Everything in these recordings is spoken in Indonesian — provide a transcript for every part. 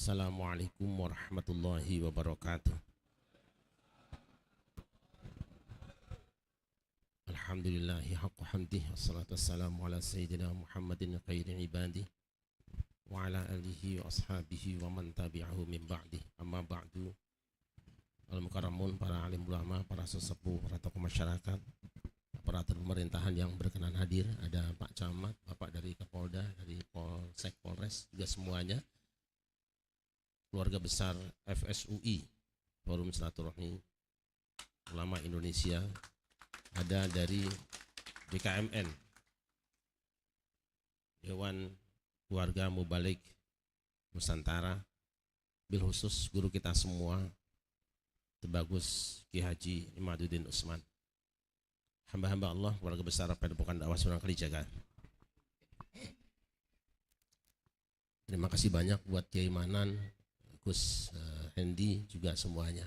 Assalamualaikum warahmatullahi wabarakatuh. Alhamdulillahi haqqa hamdih, wassalatu wassalamu ala sayyidina Muhammadin khairi ibadih wa ala alihi wa ashabihi wa man tabi'ahu min ba'dih. Amma ba'du. Al-mukarramun, para alim ulama, para sesepuh, para tokoh masyarakat, aparatur pemerintahan yang berkenan hadir, ada Pak Camat, Bapak dari Kapolda, dari Polsek, Polres, juga semuanya, keluarga besar FSUI, Forum Silaturahmi Ulama Indonesia, ada dari BKMN, Dewan Keluarga Mubalik Nusantara, bil khusus guru kita semua, Tebagus Ki Haji Imaduddin Usman, hamba-hamba Allah, keluarga besar Padepokan Dakwah Sunan Kalijaga. Terima kasih banyak buat Kiai Manan, Gus Hendi, juga semuanya.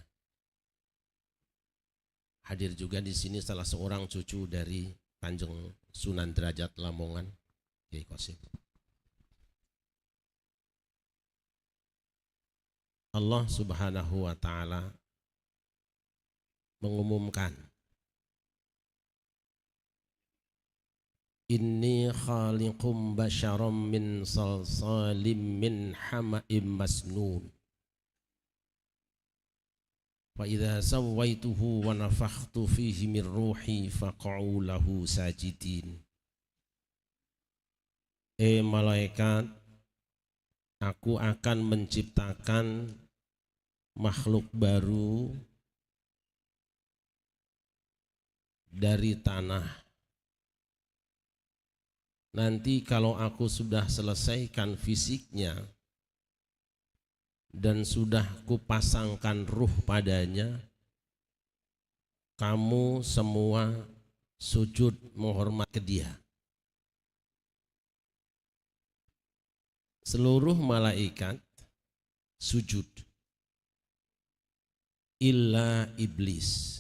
Hadir juga di sini salah seorang cucu dari Kanjeng Sunan Derajat Lamongan, Kiai Qasim. Allah Subhanahu wa taala mengumumkan, inni khaliqum basyaram min salsalim min hama'im masnun wa idza sawaituhu wa nafakhtu fihi min ruhi faq'u lahu sajidin. Malaikat, aku akan menciptakan makhluk baru dari tanah. Nanti kalau aku sudah selesaikan fisiknya dan sudah kupasangkan ruh padanya, kamu semua sujud menghormat ke dia. Seluruh malaikat sujud, illa iblis,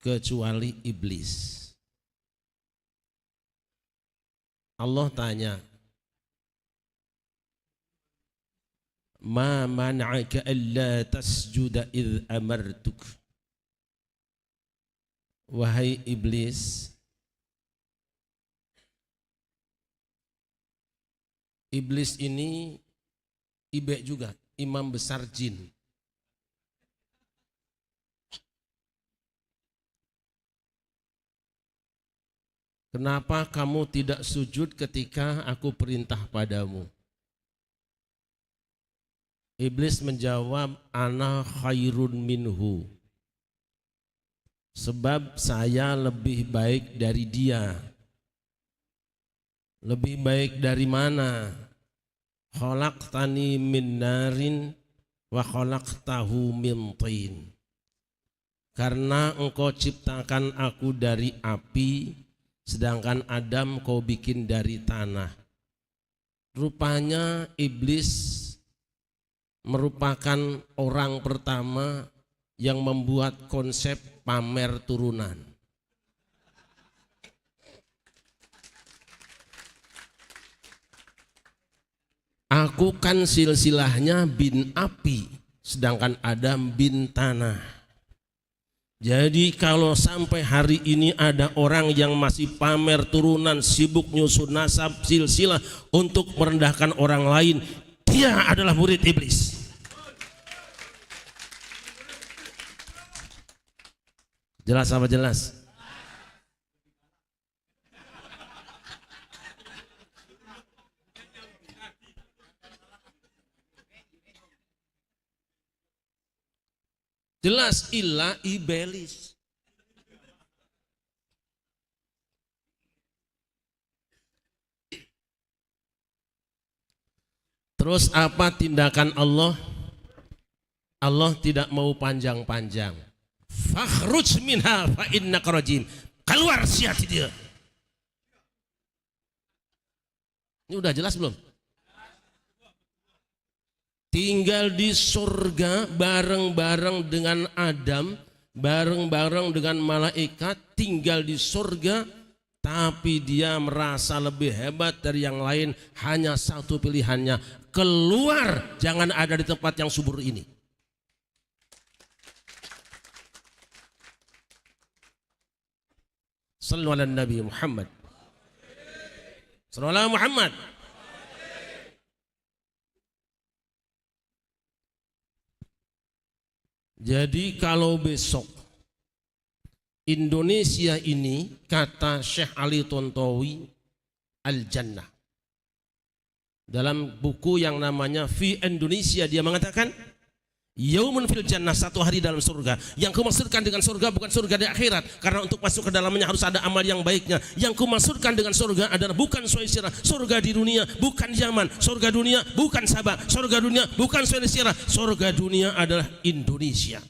kecuali iblis. Allah tanya, ma man'aka alla tasjuda idh amartuk. Wahai iblis, iblis ini ibe juga, imam besar jin. Kenapa kamu tidak sujud ketika aku perintah padamu? Iblis menjawab, ana khairun minhu. Sebab saya lebih baik dari dia. Lebih baik dari mana? Khalaqtani min narin wa khalaqtahu min tin. Karena engkau ciptakan aku dari api, sedangkan Adam kau bikin dari tanah. Rupanya iblis merupakan orang pertama yang membuat konsep pamer turunan. Aku kan silsilahnya bin api, sedangkan Adam bin tanah. Jadi kalau sampai hari ini ada orang yang masih pamer turunan, sibuk nyusun nasab silsilah untuk merendahkan orang lain, dia adalah murid iblis. Jelas apa jelas? Jelas, illa iblis. Terus apa tindakan Allah? Allah tidak mau panjang-panjang. Fakhruj minha fa innaka rajim. Keluar siati dia. Ini udah jelas belum? Tinggal di surga bareng-bareng dengan Adam, bareng-bareng dengan malaikat, tinggal di surga Tapi dia merasa lebih hebat dari yang lain, hanya satu pilihannya, keluar, jangan ada di tempat yang subur ini. Sallu ala Nabi Muhammad. Sallu ala Muhammad. Jadi kalau besok Indonesia ini, kata Syekh Ali Tontowi, Al-Jannah. Dalam buku yang namanya Fi Indonesia, dia mengatakan, Yaumun fil Jannah, satu hari dalam surga. Yang kumaksudkan dengan surga bukan surga di akhirat, karena untuk masuk ke dalamnya harus ada amal yang baiknya. Yang kumaksudkan dengan surga adalah bukan Suaisirah, surga di dunia bukan Yaman, surga dunia bukan Sabah, surga dunia bukan Suaisirah, surga dunia adalah Indonesia.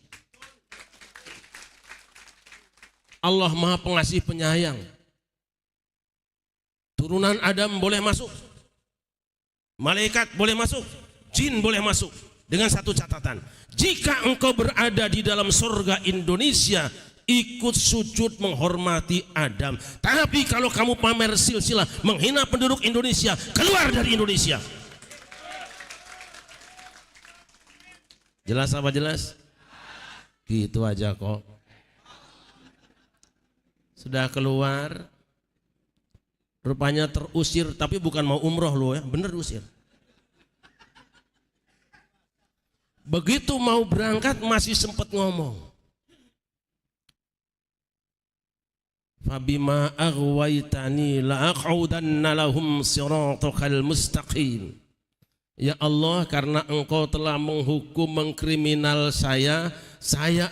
Allah Maha Pengasih Penyayang. Turunan Adam boleh masuk, malaikat boleh masuk, jin boleh masuk, dengan satu catatan: jika engkau berada di dalam surga Indonesia, ikut sujud menghormati Adam. Tapi kalau kamu pamer silsilah, menghina penduduk Indonesia, keluar dari Indonesia. Jelas apa jelas? Gitu aja kok. Sudah keluar, rupanya terusir, tapi bukan mau umroh loh ya, bener usir. Begitu mau berangkat masih sempat ngomong, fabima aghwaytani la'aq'udanna lahum siratakal mustaqim. Ya Allah, karena engkau telah menghukum, mengkriminal saya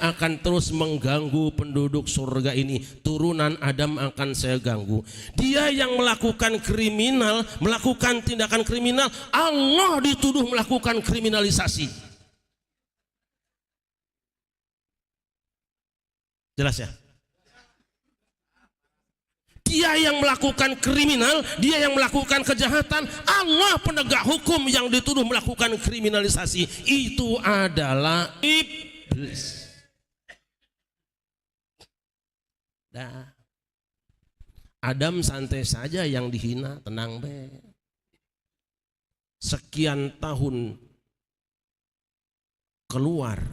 akan terus mengganggu penduduk surga ini. Turunan Adam akan saya ganggu. Dia yang melakukan kriminal, melakukan tindakan kriminal, Allah dituduh melakukan kriminalisasi. Jelas ya? Dia yang melakukan kriminal, dia yang melakukan kejahatan, Allah penegak hukum yang dituduh melakukan kriminalisasi. Itu adalah iblis. Dah. Adam santai saja yang dihina, tenang be. Sekian tahun keluar,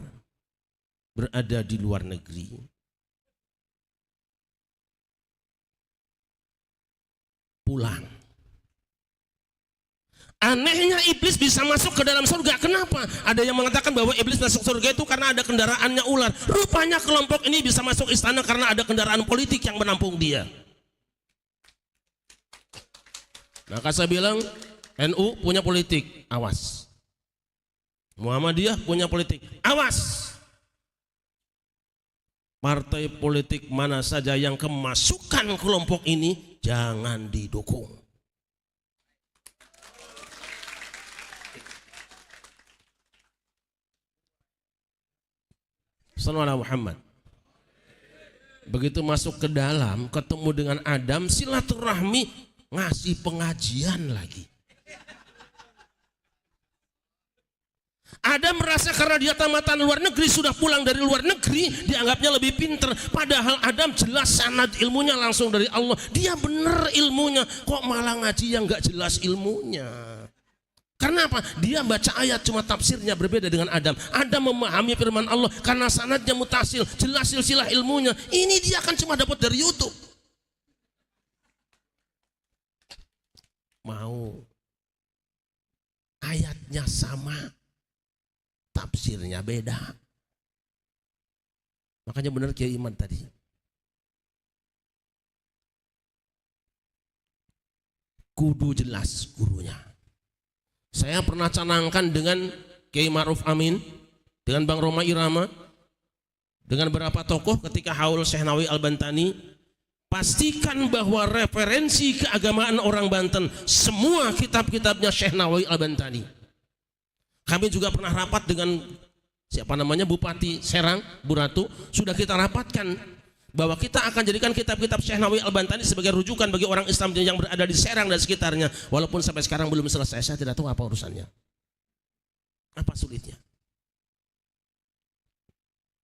berada di luar negeri, pulang. Anehnya iblis bisa masuk ke dalam surga. Kenapa? Ada yang mengatakan bahwa iblis masuk surga itu karena ada kendaraannya ular. Rupanya kelompok ini bisa masuk istana karena ada kendaraan politik yang menampung dia. Maka saya bilang, NU punya politik, awas. Muhammadiyah punya politik, awas. Partai politik mana saja yang kemasukan kelompok ini, jangan didukung. Sallallahu Muhammad. Begitu masuk ke dalam, ketemu dengan Adam, silaturahmi, ngasih pengajian lagi. Adam merasa karena dia tamatan luar negeri, sudah pulang dari luar negeri, dianggapnya lebih pinter. Padahal Adam jelas sanad ilmunya langsung dari Allah. Dia bener ilmunya, kok malah ngaji yang gak jelas ilmunya. Karena apa? Dia baca ayat cuma tafsirnya berbeda dengan Adam. Adam memahami firman Allah karena sanadnya mutasil, jelas silsilah ilmunya. Ini dia kan cuma dapat dari YouTube. Mau ayatnya sama, tafsirnya beda. Makanya benar Kiai Iman tadi. Kudu jelas gurunya. Saya pernah canangkan dengan Kiai Ma'ruf Amin, dengan Bang Roma Irama, dengan beberapa tokoh ketika haul Syekh Nawawi Al-Bantani. Pastikan bahwa referensi keagamaan orang Banten, semua kitab-kitabnya Syekh Nawawi Al-Bantani. Kami juga pernah rapat dengan Bupati Serang, Bu Ratu. Sudah kita rapatkan bahwa kita akan jadikan kitab-kitab Syekh Nawawi Al-Bantani sebagai rujukan bagi orang Islam yang berada di Serang dan sekitarnya. Walaupun sampai sekarang belum selesai, saya tidak tahu apa urusannya. Apa sulitnya?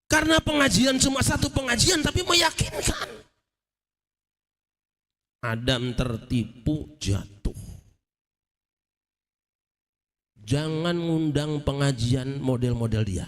Karena pengajian cuma satu pengajian tapi meyakinkan. Adam tertipu, jatuh. Jangan ngundang pengajian model-model dia.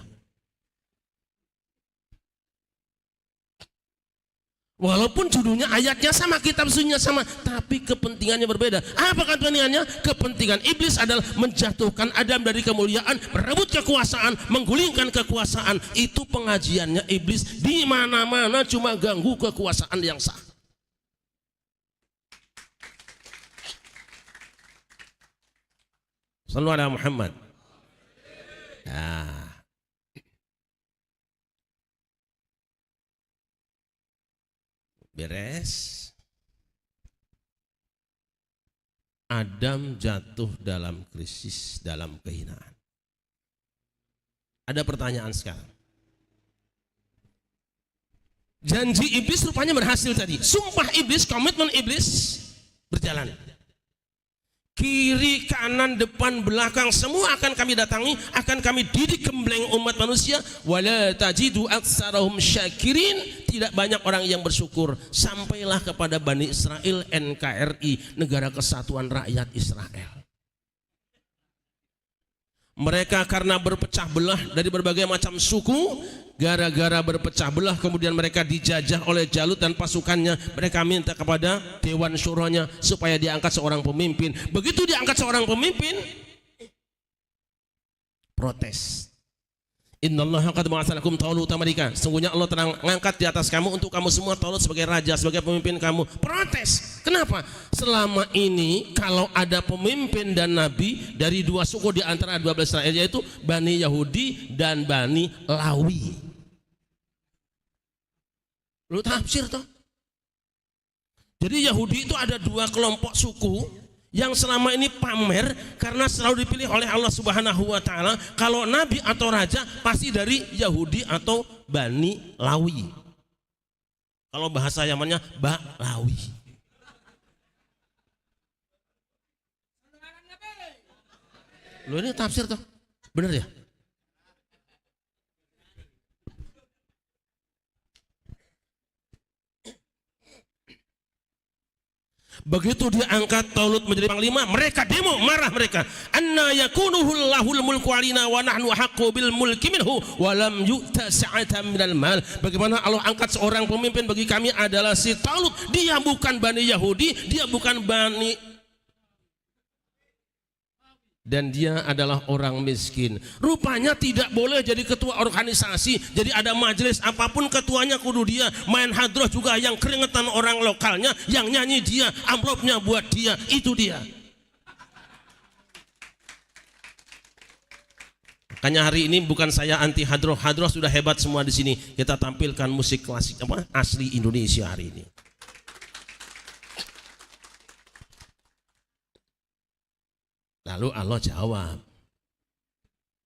Walaupun judulnya, ayatnya sama, kitab sunnahnya sama, tapi kepentingannya berbeda. Apa kepentingannya? Kepentingan iblis adalah menjatuhkan Adam dari kemuliaan, merebut kekuasaan, menggulingkan kekuasaan. Itu pengajiannya iblis. Di mana-mana cuma ganggu kekuasaan yang sah. Sallu ala Muhammad. Nah, beres. Adam jatuh dalam krisis, dalam kehinaan. Ada pertanyaan sekarang. Janji iblis rupanya berhasil tadi. Sumpah iblis, komitmen iblis berjalan. Kiri, kanan, depan, belakang, semua akan kami datangi, akan kami didik gembleng umat manusia. Wala tajidu aktsarahum syakirin. Tidak banyak orang yang bersyukur. Sampailah kepada Bani Israel, NKRI, Negara Kesatuan Rakyat Israel. Mereka karena berpecah belah dari berbagai macam suku, gara-gara berpecah belah kemudian mereka dijajah oleh Jalut dan pasukannya. Mereka minta kepada Dewan Syuranya supaya diangkat seorang pemimpin. Begitu diangkat seorang pemimpin, protes. Innallaha qad ba'atsa lakum Taluta malika. Sungguhnya Allah telah mengangkat di atas kamu untuk kamu semua Talut sebagai raja, sebagai pemimpin kamu. Protes. Kenapa? Selama ini kalau ada pemimpin dan nabi dari dua suku di antara 12 Israel, yaitu Bani Yahudi dan Bani Lawi. Lu tafsir toh? Jadi Yahudi itu ada dua kelompok suku yang selama ini pamer karena selalu dipilih oleh Allah Subhanahu wa taala. Kalau nabi atau raja pasti dari Yahudi atau Bani Lawi. Kalau bahasa Yamannya Lawi. Lo ini tafsir tuh. Bener ya? Begitu diangkat Talut menjadi panglima, mereka demo, marah mereka. Anna yakunuhu lahul mulku alina wa nahnu haqqu bil mulki minhu wa lam yu'ta sa'atan minal mal. Bagaimana Allah angkat seorang pemimpin bagi kami adalah si Talut. Dia bukan Bani Yahudi, dia bukan Bani, dan dia adalah orang miskin. Rupanya tidak boleh jadi ketua organisasi. Jadi ada majelis apapun ketuanya kudu dia. Main hadroh juga yang keringetan orang lokalnya, yang nyanyi dia, amplopnya buat dia, itu dia. Makanya hari ini bukan saya anti hadroh. Hadroh sudah hebat semua di sini. Kita tampilkan musik klasik asli Indonesia hari ini. Lalu Allah jawab,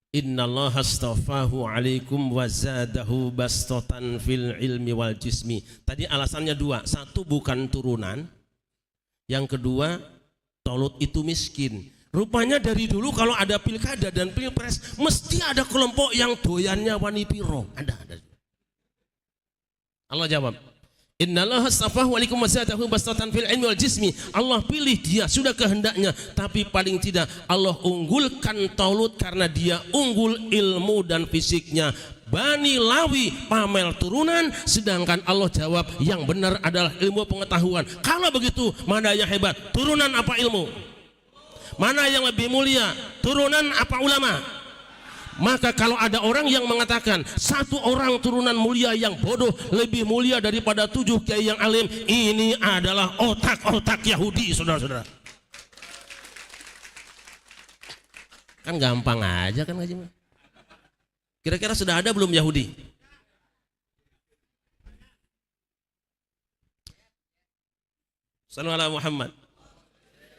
Innallaha astafahu alaikum wa zadahu bastatan fil ilmi wal jismi. Tadi alasannya dua. Satu, bukan turunan. Yang kedua, Talut itu miskin. Rupanya dari dulu kalau ada pilkada dan pilpres mesti ada kelompok yang doyannya wani piro. Ada. Allah jawab, Innallaha astafahu alaikum wa zadahu bastatan fil ilmi wal jismi. Allah pilih dia, sudah kehendaknya. Tapi paling tidak Allah unggulkan Talut karena dia unggul ilmu dan fisiknya. Bani Lawi pamer turunan, sedangkan Allah jawab yang benar adalah ilmu pengetahuan. Kalau begitu, mana yang hebat? Turunan apa ilmu? Mana yang lebih mulia? Turunan apa ulama? Maka kalau ada orang yang mengatakan satu orang turunan mulia yang bodoh lebih mulia daripada 7 kiai yang alim, ini adalah otak-otak Yahudi, saudara-saudara. Kan gampang aja kan ngaji. Kira-kira sudah ada belum Yahudi? Sallallahu alaihi Muhammad.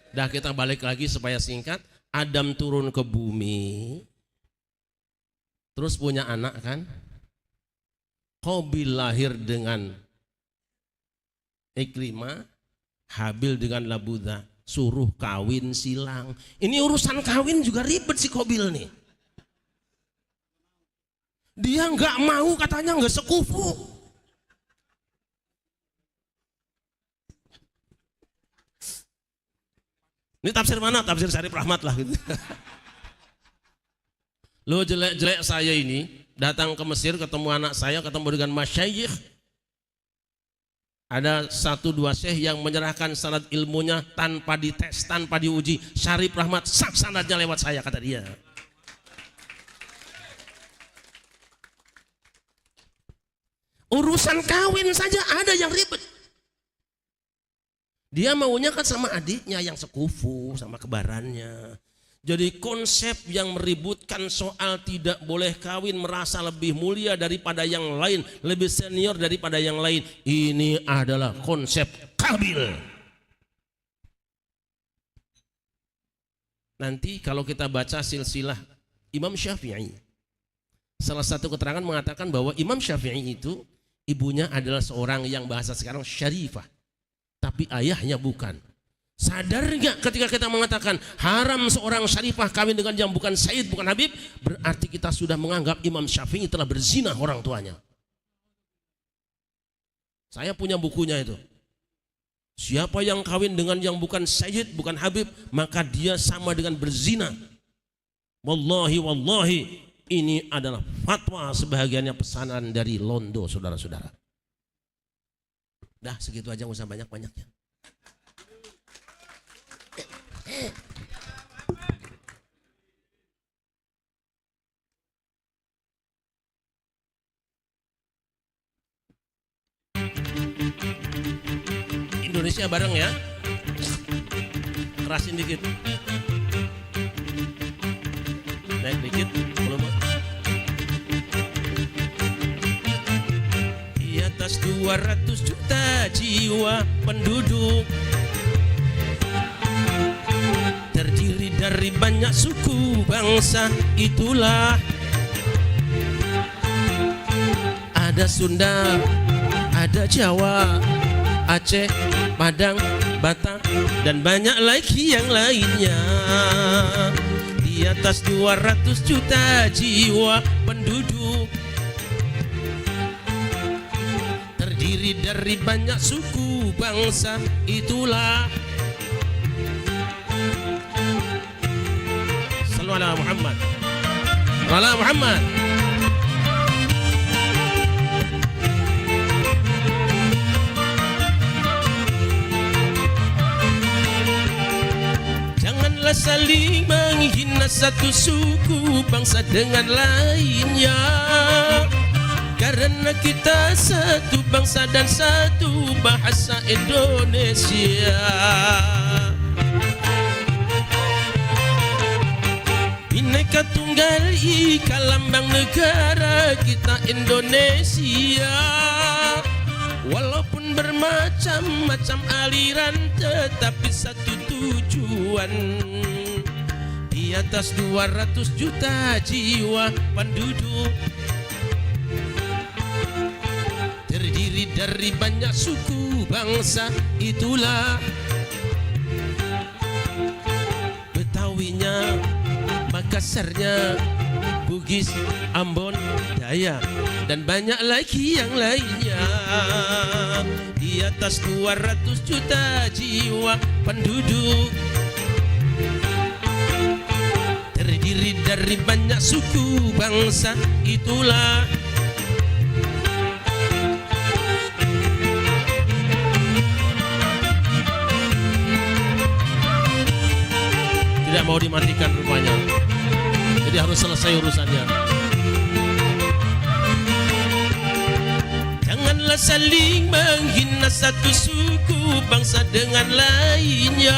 Dah, kita balik lagi supaya singkat. Adam turun ke bumi, terus punya anak kan. Qabil lahir dengan Ikrimah, Habil dengan Labudha, suruh kawin silang. Ini urusan kawin juga ribet si Qabil nih. Dia nggak mau, katanya nggak sekufu. Ini tafsir mana? Tafsir Syarif Rahmat lah gitu. Lo jelek-jelek saya ini datang ke Mesir, ketemu anak saya, ketemu dengan masyayikh. Ada 1-2 syekh yang menyerahkan sanad ilmunya tanpa dites, tanpa diuji. Syarif Rahmat sah sanadnya lewat saya, kata dia. Urusan kawin saja ada yang ribet. Dia maunya kan sama adiknya yang sekufu, sama kebarannya. Jadi konsep yang meributkan soal tidak boleh kawin merasa lebih mulia daripada yang lain, lebih senior daripada yang lain, ini adalah konsep Kabil. Nanti kalau kita baca silsilah Imam Syafi'i, salah satu keterangan mengatakan bahwa Imam Syafi'i itu ibunya adalah seorang yang bahasa sekarang syarifah, tapi ayahnya bukan. Sadar nggak ketika kita mengatakan haram seorang syarifah kawin dengan yang bukan Sayyid, bukan Habib, berarti kita sudah menganggap Imam Syafi'i telah berzina orang tuanya. Saya punya bukunya itu. Siapa yang kawin dengan yang bukan Sayyid, bukan Habib, maka dia sama dengan berzina. Wallahi, wallahi, ini adalah fatwa sebahagiannya pesanan dari Londo, saudara-saudara. Dah segitu aja, nggak usah banyak-banyaknya. Indonesia bareng ya, kerasin dikit, naik dikit, volume. Di atas 200 juta jiwa penduduk, terdiri dari banyak suku bangsa, itulah ada Sunda, ada Jawa, Aceh, Padang, Batak, dan banyak lagi yang lainnya. Di atas 200 juta jiwa penduduk, terdiri dari banyak suku bangsa, itulah Sallu ala Muhammad, ala Muhammad. Janganlah saling menghina satu suku bangsa dengan lainnya, karena kita satu bangsa dan satu bahasa Indonesia. Bhinneka Tunggal Ika lambang negara kita Indonesia. Walaupun bermacam-macam aliran, tetapi satu tujuan. Di atas 200 juta jiwa penduduk, terdiri dari banyak suku bangsa, itulah Betawinya, Makassarnya, Bugis, Ambon, Dayak, dan banyak lagi yang lainnya. Di atas 200 juta jiwa penduduk, terdiri dari banyak suku bangsa, itulah tidak mau dimatikan rupanya. Jadi harus selesai urusannya. Janganlah saling menghina satu suku bangsa dengan lainnya,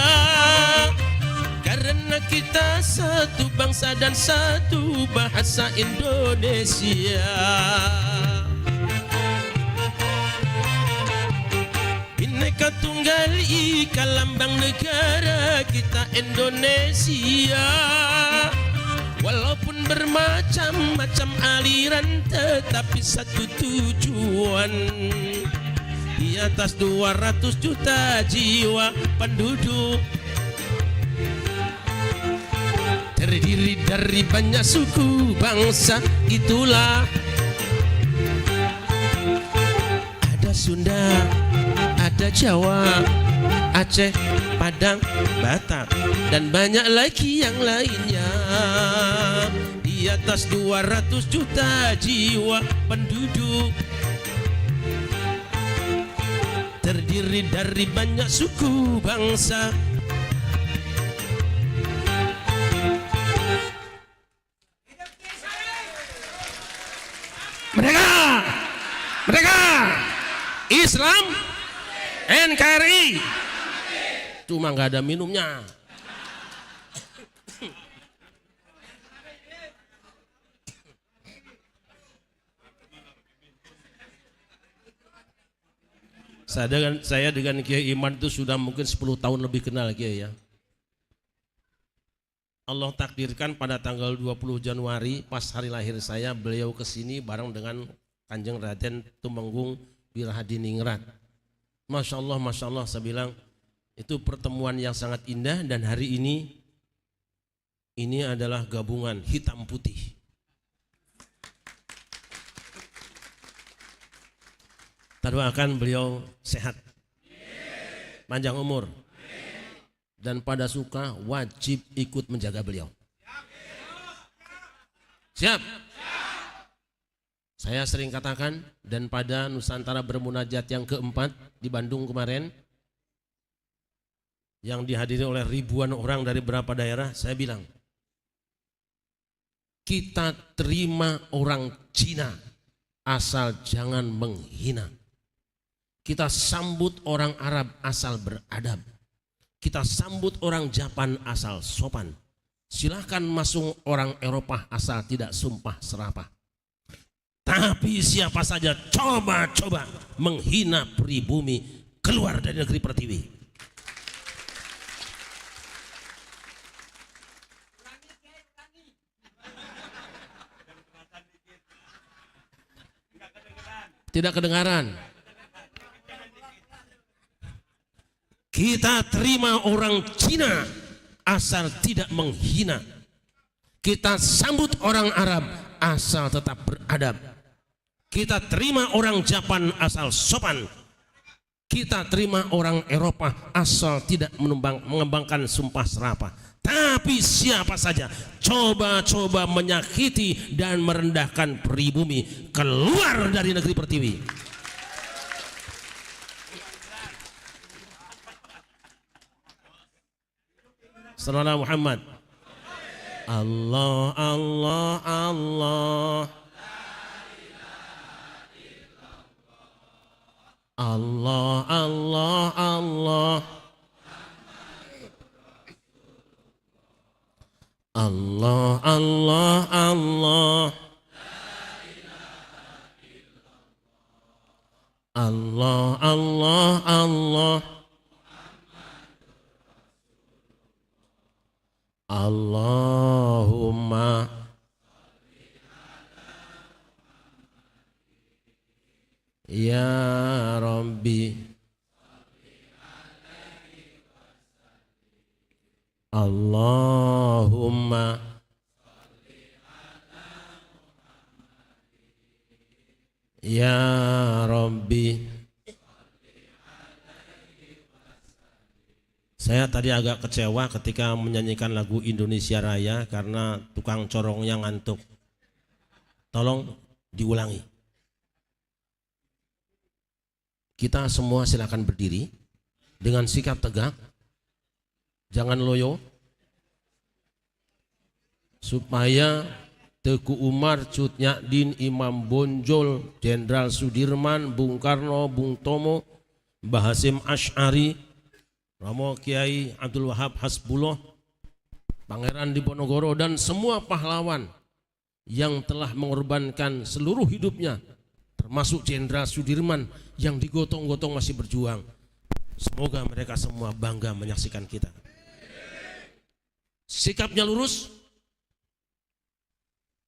karena kita satu bangsa dan satu bahasa Indonesia. Bhinneka Tunggal Ika lambang negara kita Indonesia. Walaupun bermacam-macam aliran, tetapi satu tujuan. Di atas 200 juta jiwa penduduk, terdiri dari banyak suku bangsa, itulah Sunda, ada Jawa, Aceh, Padang, Batak, Batak, dan banyak lagi yang lainnya. Di atas 200 juta jiwa penduduk, terdiri dari banyak suku bangsa. Mereka Islam, NKRI, cuma nggak ada minumnya. Saya dengan Kiai Iman itu sudah mungkin 10 tahun lebih kenal Kiai ya. Allah takdirkan pada tanggal 20 Januari pas hari lahir saya, beliau kesini bareng dengan Kanjeng Raden Tumenggung Wirahadiningrat. Masya Allah saya bilang itu pertemuan yang sangat indah, dan hari ini adalah gabungan hitam putih. Kita doakan beliau sehat, panjang umur, dan pada suka wajib ikut menjaga beliau. Siap? Saya sering katakan, dan pada Nusantara Bermunajat yang keempat di Bandung kemarin, yang dihadiri oleh ribuan orang dari beberapa daerah, saya bilang, kita terima orang Cina asal jangan menghina. Kita sambut orang Arab asal beradab. Kita sambut orang Japan asal sopan. Silahkan masuk orang Eropa asal tidak sumpah serapah. Tapi siapa saja coba-coba menghina pribumi, keluar dari negeri pertiwi. Tidak kedengaran. Kita terima orang Cina asal tidak menghina. Kita sambut orang Arab asal tetap beradab. Kita terima orang Japan asal sopan. Kita terima orang Eropa asal tidak mengembangkan sumpah serapah. Tapi siapa saja coba-coba menyakiti dan merendahkan pribumi, keluar dari negeri pertiwi. Sallallahu Muhammad. Allah Allah Allah. Allah Allah Allah. Allah Allah Allah. Allah Allah Allah. Allahumma ya Rabbi. Allahumma ya Rabbi. Saya tadi agak kecewa ketika menyanyikan lagu Indonesia Raya karena tukang corongnya ngantuk. Tolong diulangi. Kita semua silakan berdiri dengan sikap tegak, jangan loyo, supaya Teku Umar, Cut Nyadin, Imam Bonjol, Jenderal Sudirman, Bung Karno, Bung Tomo, Mbah Hasyim Asy'ari, Romo Kiai Abdul Wahab Hasbullah, Pangeran Diponegoro, dan semua pahlawan yang telah mengorbankan seluruh hidupnya, termasuk Jenderal Sudirman yang digotong-gotong masih berjuang. Semoga mereka semua bangga menyaksikan kita. Sikapnya lurus,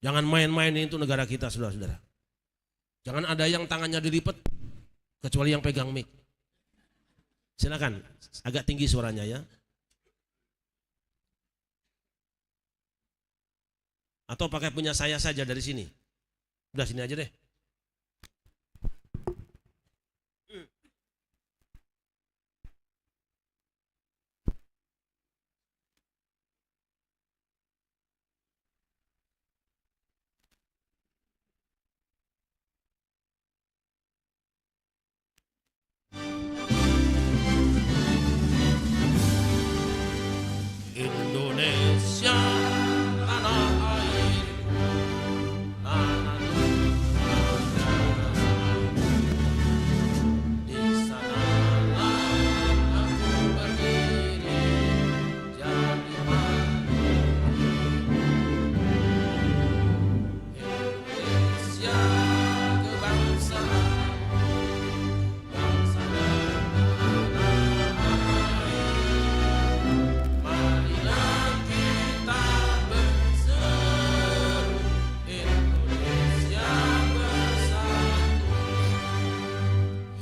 jangan main-main, itu negara kita, saudara-saudara. Jangan ada yang tangannya dilipat kecuali yang pegang mic. Silakan, agak tinggi suaranya ya. Atau pakai punya saya saja dari sini. Udah sini aja deh. Indonesia tanah air, tanah di sanalah aku berdiri jadi mandiri. Indonesia kebangsaan, bangsa dan tanah air. Marilah kita berseru, Indonesia bersatu.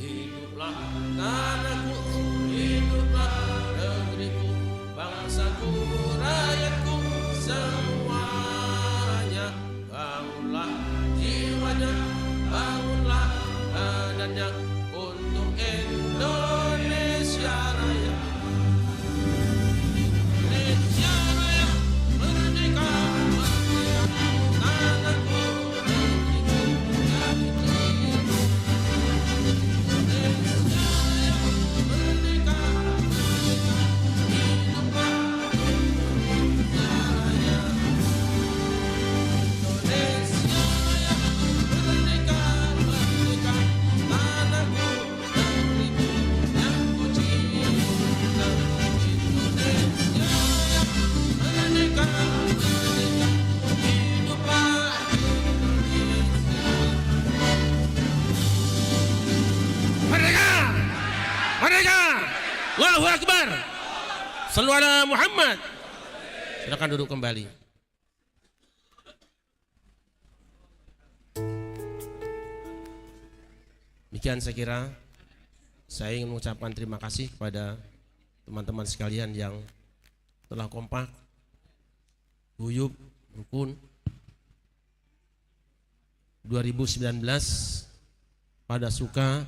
Hiduplah tanahku, hiduplah negeriku, bangsaku, rakyatku semuanya. Bangunlah jiwanya, bangunlah badannya untuk Indonesia Raya. Indonesia Raya, merdeka, merdeka, tanahku, negeriku, negeriku. Indonesia Raya, merdeka, merdeka, hiduplah Indonesia Raya. Indonesia Raya, merdeka, merdeka, tanahku, negeriku yang ku cinta. Indonesia Raya, merdeka, merdeka, hiduplah Indonesia. Merdeka! Merdeka! Allahu Akbar! Sallu ala Muhammad. Silakan duduk kembali. Demikian saya kira saya ingin mengucapkan terima kasih kepada teman-teman sekalian yang telah kompak, guyup, rukun. 2019 pada suka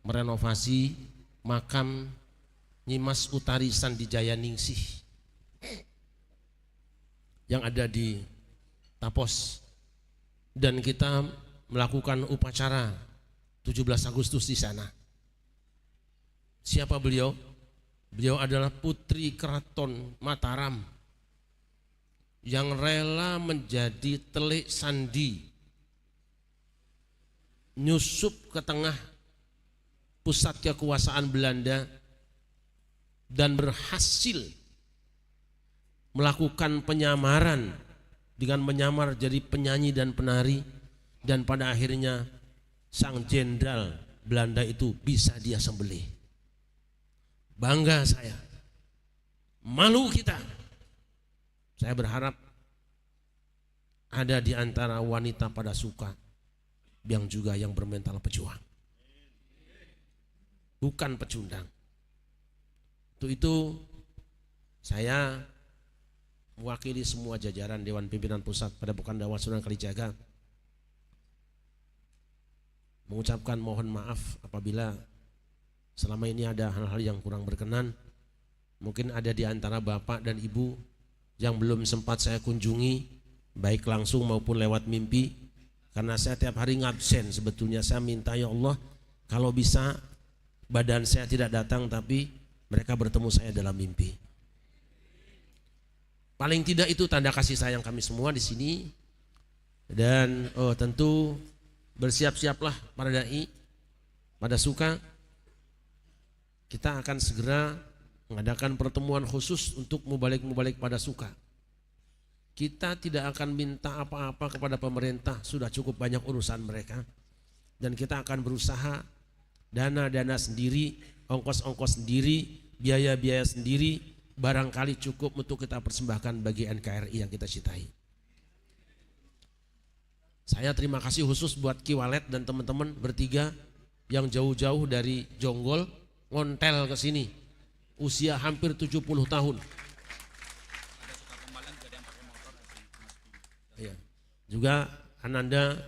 merenovasi makam Nyimas Utari Sandijaya Ningsih yang ada di Tapos, dan kita melakukan upacara 17 Agustus di sana. Siapa beliau? Beliau adalah putri keraton Mataram yang rela menjadi telik sandi, nyusup ke tengah pusat kekuasaan Belanda dan berhasil melakukan penyamaran dengan menyamar jadi penyanyi dan penari, dan pada akhirnya sang jenderal Belanda itu bisa dia sembelih. Bangga saya, malu kita. Saya berharap ada di antara wanita pada suka yang juga yang bermental pejuang, bukan pecundang. Untuk itu saya mewakili semua jajaran Dewan Pimpinan Pusat pada Padepokan Sunan Kalijaga mengucapkan mohon maaf apabila selama ini ada hal-hal yang kurang berkenan. Mungkin ada di antara bapak dan ibu yang belum sempat saya kunjungi, baik langsung maupun lewat mimpi, karena saya tiap hari ngabsen. Sebetulnya saya minta, ya Allah, kalau bisa badan saya tidak datang tapi mereka bertemu saya dalam mimpi. Paling tidak itu tanda kasih sayang kami semua di sini. Dan tentu bersiap-siaplah para dai pada suka. Kita akan segera mengadakan pertemuan khusus untuk mubalik-mubalik pada suka. Kita tidak akan minta apa-apa kepada pemerintah, sudah cukup banyak urusan mereka. Dan kita akan berusaha dana-dana sendiri, ongkos-ongkos sendiri, biaya-biaya sendiri, barangkali cukup untuk kita persembahkan bagi NKRI yang kita cintai. Saya terima kasih khusus buat Ki Walet dan teman-teman bertiga yang jauh-jauh dari Jonggol ngontel ke sini, usia hampir 70 tahun. Ya. Juga Ananda,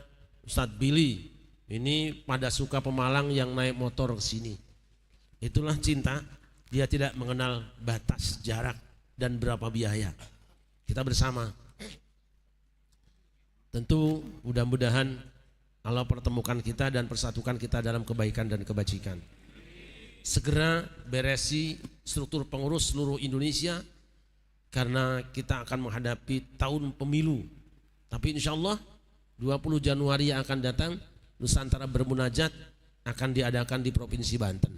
Ustadz Billy, ini pada suka Pemalang yang naik motor ke sini. Itulah cinta, dia tidak mengenal batas, jarak, dan berapa biaya. Kita bersama. Tentu mudah-mudahan Allah pertemukan kita dan persatukan kita dalam kebaikan dan kebajikan. Segera beresi struktur pengurus seluruh Indonesia, karena kita akan menghadapi tahun pemilu. Tapi insya Allah 20 Januari yang akan datang Nusantara Bermunajat akan diadakan di Provinsi Banten.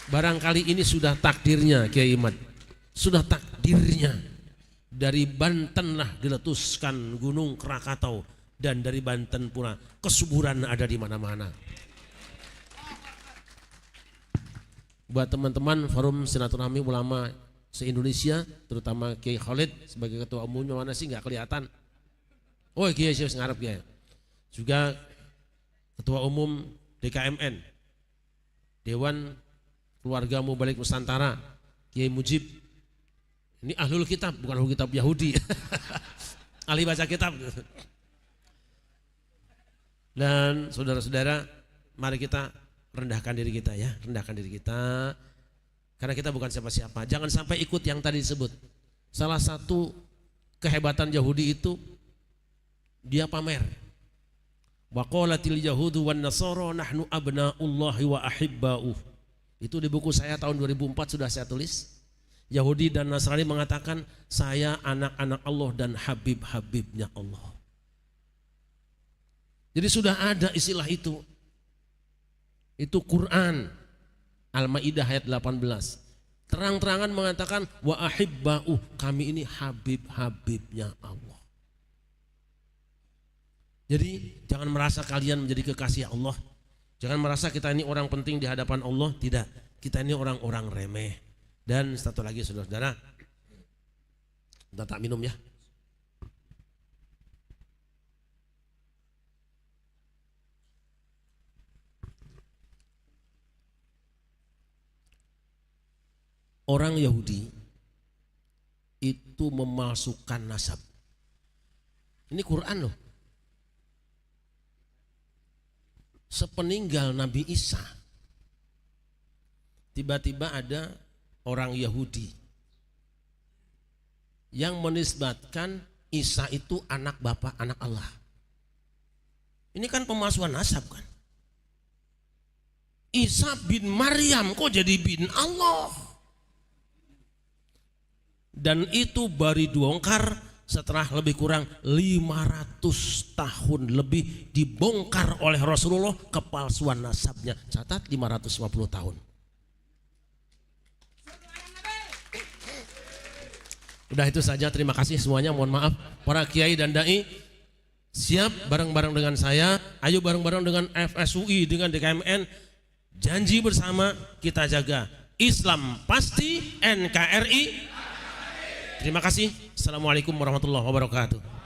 Barangkali ini sudah takdirnya Kiai Imad, sudah takdirnya. Dari Banten lah diletuskan Gunung Krakatau, dan dari Banten pula kesuburan ada di mana-mana. Buat teman-teman Forum Silaturahmi Ulama se-Indonesia, terutama Kiai Khalid sebagai ketua umumnya, mana sih nggak kelihatan? Oh Kiai Syekh ngarep Kiai. Juga ketua umum DKMN, Dewan Keluarga Mubalik Nusantara, Kiai Mujib. Ini ahlul kitab, bukan ahlul kitab Yahudi. Ahli baca kitab. Dan saudara-saudara, mari kita rendahkan diri kita ya, rendahkan diri kita. Karena kita bukan siapa-siapa. Jangan sampai ikut yang tadi disebut. Salah satu kehebatan Yahudi itu dia pamer. Wa qalatil yahudu wan nasara nahnu abnaullahi wa ahibba'uh. Itu di buku saya tahun 2004 sudah saya tulis. Yahudi dan Nasrani mengatakan saya anak-anak Allah dan habib-habibnya Allah. Jadi sudah ada istilah itu. Itu Quran Al-Maidah ayat 18. Terang-terangan mengatakan wa ahibba'u, kami ini habib-habibnya Allah. Jadi jangan merasa kalian menjadi kekasih Allah. Jangan merasa kita ini orang penting di hadapan Allah. Tidak, kita ini orang-orang remeh. Dan satu lagi saudara-saudara, kita tak minum ya. Orang Yahudi itu memalsukan nasab. Ini Quran loh. Sepeninggal Nabi Isa, tiba-tiba ada orang Yahudi yang menisbatkan Isa itu anak Bapa, anak Allah. Ini kan pemalsuan nasab kan. Isa bin Maryam kok jadi bin Allah? Dan itu baru dibongkar setelah lebih kurang 500 tahun lebih dibongkar oleh Rasulullah kepalsuan nasabnya. Catat 550 tahun. Udah itu saja, terima kasih semuanya, mohon maaf. Para kiai dan dai siap bareng-bareng dengan saya. Ayo bareng-bareng dengan FSUI, dengan DKMN. Janji bersama kita jaga Islam pasti, NKRI. Terima kasih. Assalamualaikum warahmatullahi wabarakatuh.